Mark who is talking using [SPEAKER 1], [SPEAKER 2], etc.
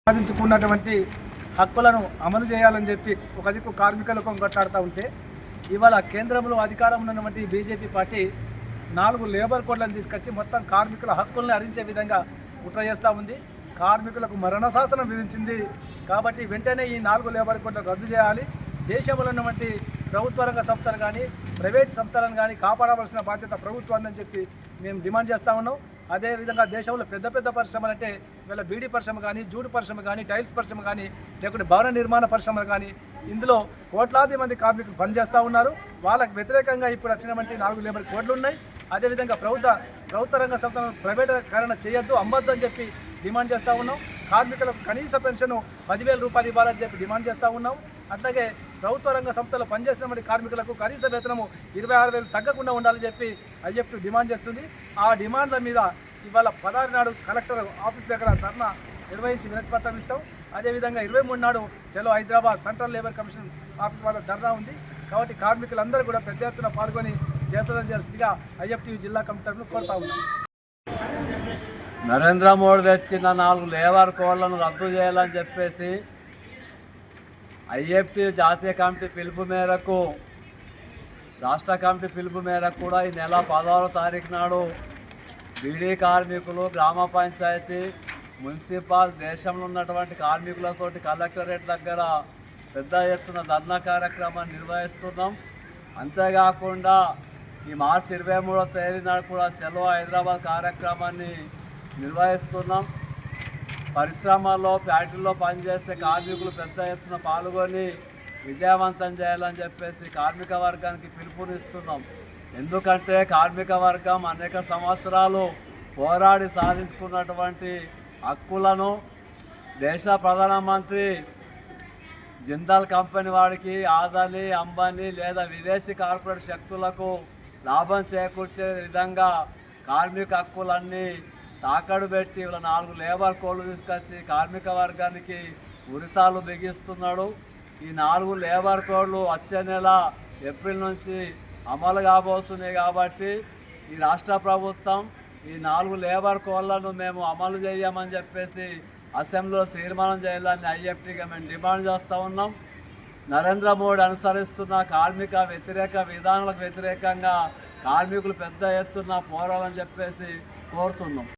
[SPEAKER 1] సాధించుకున్నటువంటి హక్కులను అమలు చేయాలని చెప్పి ఒక దిక్కు కార్మికులకు కొట్లాడుతూ ఉంటే ఇవాళ కేంద్రంలో అధికారంలో ఉన్నటువంటి బీజేపీ పార్టీ 4 లేబర్ కోడ్లను తీసుకొచ్చి మొత్తం కార్మికుల హక్కుల్ని హరించే విధంగా కుట్ర చేస్తూ ఉంది. కార్మికులకు మరణ శాసనం విధించింది. కాబట్టి వెంటనే ఈ 4 లేబర్ కోడ్లను రద్దు చేయాలి. దేశంలో ఉన్నటువంటి ప్రభుత్వ రంగ సంస్థలు కానీ ప్రైవేట్ సంస్థలను కానీ కాపాడవలసిన బాధ్యత ప్రభుత్వాన్ని అని చెప్పి మేము డిమాండ్ చేస్తూ ఉన్నాం. అదేవిధంగా దేశంలో పెద్ద పెద్ద పరిశ్రమలు అంటే వీళ్ళ బీడీ పరిశ్రమ కానీ, జూడు పరిశ్రమ కానీ, టైల్స్ పరిశ్రమ కానీ, లేకుంటే భవన నిర్మాణ పరిశ్రమలు కానీ ఇందులో కోట్లాది మంది కార్మికులు పనిచేస్తూ ఉన్నారు. వాళ్ళకు వ్యతిరేకంగా ఇప్పుడు వచ్చినటువంటి 4 లేబర్ కోడ్లు ఉన్నాయి. అదేవిధంగా ప్రభుత్వ రంగ సంస్థలను ప్రైవేటీకరణ చేయొద్దు, అమ్మొద్దు అని చెప్పి డిమాండ్ చేస్తూ ఉన్నాం. కార్మికులకు కనీస పెన్షన్ 10,000 రూపాయలు ఇవ్వాలని చెప్పి డిమాండ్ చేస్తూ ఉన్నాం. అట్లాగే ప్రభుత్వ రంగ సంస్థలో పనిచేసినటువంటి కార్మికులకు కనీస వేతనము 26,000 తగ్గకుండా ఉండాలని చెప్పి ఐఎఫ్టీ డిమాండ్ చేస్తుంది. ఆ డిమాండ్ల మీద ఇవాళ 16 నాడు కలెక్టర్ ఆఫీస్ దగ్గర ధర్నా నిర్వహించి వినతిపత్రం ఇస్తాం. అదేవిధంగా 23 నాడు చలో Hyderabad central labour commission office వద్ద ధర్నా ఉంది. కాబట్టి కార్మికులందరూ కూడా పెద్ద ఎత్తున పాల్గొని జయప్రదం చేయాల్సిందిగా ఐఎఫ్టీ జిల్లా కమిటీ తరఫున కోరుతా ఉన్నాం.
[SPEAKER 2] నరేంద్ర మోడీ తెచ్చిన 4 లేబర్ కోడ్లను రద్దు చేయాలని చెప్పేసి ఐఎఫ్టీ జాతీయ కమిటీ పిలుపు మేరకు, రాష్ట్ర కమిటీ పిలుపు మేరకు కూడా ఈ నెల 16వ తారీఖు నాడు బీడీ కార్మికులు, గ్రామ పంచాయతీ, మున్సిపల్, దేశంలో ఉన్నటువంటి కార్మికులతోటి కలెక్టరేట్ దగ్గర పెద్ద ఎత్తున ధర్నా కార్యక్రమాన్ని నిర్వహిస్తున్నాం. అంతేకాకుండా ఈ మార్చి 23వ తేదీ నాడు కూడా చలో హైదరాబాద్ కార్యక్రమాన్ని నిర్వహిస్తున్నాం. పరిశ్రమల్లో, ఫ్యాక్టరీలో పనిచేసే కార్మికులు పెద్ద ఎత్తున పాల్గొని విజయవంతం చేయాలని చెప్పేసి కార్మిక వర్గానికి పిలుపునిస్తున్నాం. ఎందుకంటే కార్మిక వర్గం అనేక సంవత్సరాలు పోరాడి సాధించుకున్నటువంటి హక్కులను దేశ ప్రధానమంత్రి జిందాల్ కంపెనీ వాడికి, ఆదాని, అంబానీ లేదా విదేశీ కార్పొరేట్ శక్తులకు లాభం చేకూర్చే విధంగా కార్మిక హక్కులన్నీ తాకడు పెట్టి ఇలా 4 లేబర్ కోడ్లు తీసుకొచ్చి కార్మిక వర్గానికి ఉరితాలు బిగిస్తున్నాడు. ఈ 4 లేబర్ కోడ్లు వచ్చే నెల ఏప్రిల్ నుంచి అమలు కాబోతున్నాయి. కాబట్టి ఈ రాష్ట్ర ప్రభుత్వం ఈ 4 లేబర్ కోడ్లను మేము అమలు చేయమని చెప్పేసి అసెంబ్లీలో తీర్మానం చేయాలని ఐఎఫ్టీగా మేము డిమాండ్ చేస్తూ ఉన్నాం. నరేంద్ర మోడీ అనుసరిస్తున్న కార్మిక వ్యతిరేక విధానాలకు వ్యతిరేకంగా కార్మికులు పెద్ద ఎత్తున పోరాలని చెప్పేసి కోరుతున్నాం.